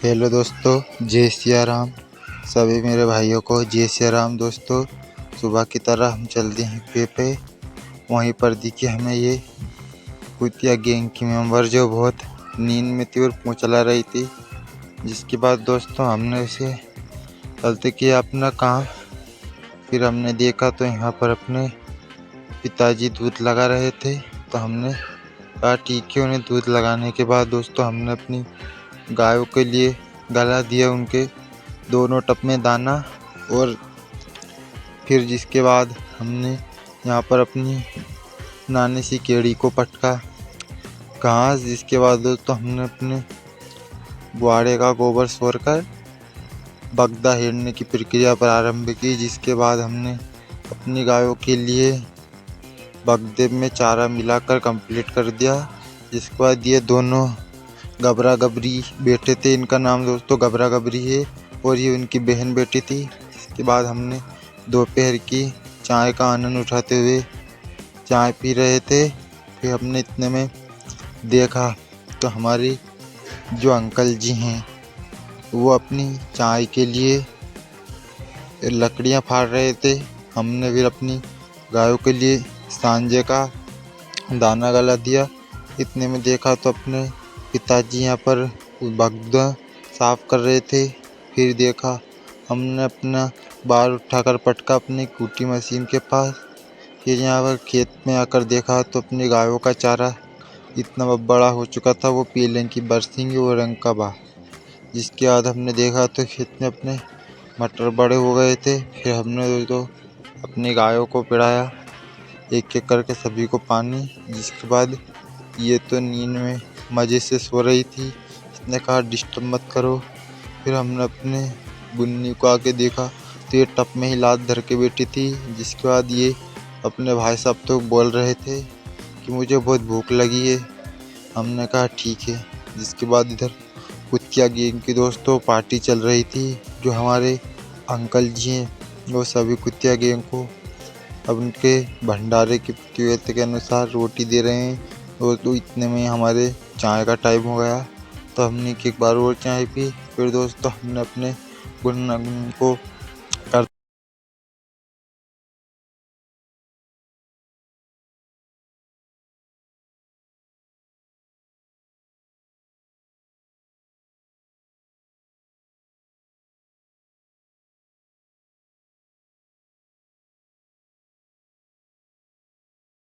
Hello दोस्तों, जय सिया राम। सभी मेरे भाइयों को जय सिया राम। दोस्तों, सुबह की तरह हम चलते हैं पे वहीं पर दिखे हमें ये कुतिया गैंग की मेंबर जो बहुत नींद में थी और मुँह चला रही थी। जिसके बाद दोस्तों हमने उसे चलते किया अपना काम। फिर हमने देखा तो यहाँ पर अपने पिताजी दूध लगा रहे थे, तो हमने कहा ठीक है। उन्हें दूध लगाने के बाद दोस्तों हमने अपनी गायों के लिए गला दिया उनके दोनों टप में दाना, और फिर जिसके बाद हमने यहाँ पर अपनी नानी सी केड़ी को पटका घास। जिसके बाद दोस्तों हमने अपने बुआड़े का गोबर सोरकर बगदा हेड़ने की प्रक्रिया प्रारंभ की। जिसके बाद हमने अपनी गायों के लिए बगदे में चारा मिलाकर कंप्लीट कर दिया। जिसके बाद ये दोनों गबरा गबरी बेटे थे। इनका नाम दोस्तों गबरा गबरी है और ये उनकी बहन बेटी थी। इसके बाद हमने दोपहर की चाय का आनंद उठाते हुए चाय पी रहे थे। फिर हमने इतने में देखा तो हमारे जो अंकल जी हैं वो अपनी चाय के लिए लकड़ियां फाड़ रहे थे। हमने फिर अपनी गायों के लिए सांझे का दाना गला दिया। इतने में देखा तो अपने पिताजी यहाँ पर बगदा साफ कर रहे थे। फिर देखा हमने अपना बाल उठाकर पटका अपनी कूटी मशीन के पास। फिर यहाँ पर खेत में आकर देखा तो अपनी गायों का चारा इतना बड़ा हो चुका था, वो पीले की बरसिंग और रंग का बा। जिसके बाद हमने देखा तो खेत में अपने मटर बड़े हो गए थे। फिर हमने तो अपनी गायों को पिलाया एक एक करके सभी को पानी। जिसके बाद ये तो नींद में मज़े से सो रही थी, इसने कहा डिस्टर्ब मत करो। फिर हमने अपने बुन्नी को आके देखा तो ये टप में ही लात धर के बैठी थी। जिसके बाद ये अपने भाई साहब तो बोल रहे थे कि मुझे बहुत भूख लगी है। हमने कहा ठीक है। जिसके बाद इधर कुतिया गैंग की दोस्तों पार्टी चल रही थी। जो हमारे अंकल जी हैं वो सभी कुतिया गैंग को अब उनके भंडारे की प्रतियोगिता के अनुसार रोटी दे रहे हैं। और तो इतने में हमारे चाय का टाइम हो गया, तो हमने एक बार और चाय पी। फिर दोस्तों हमने अपने गुन को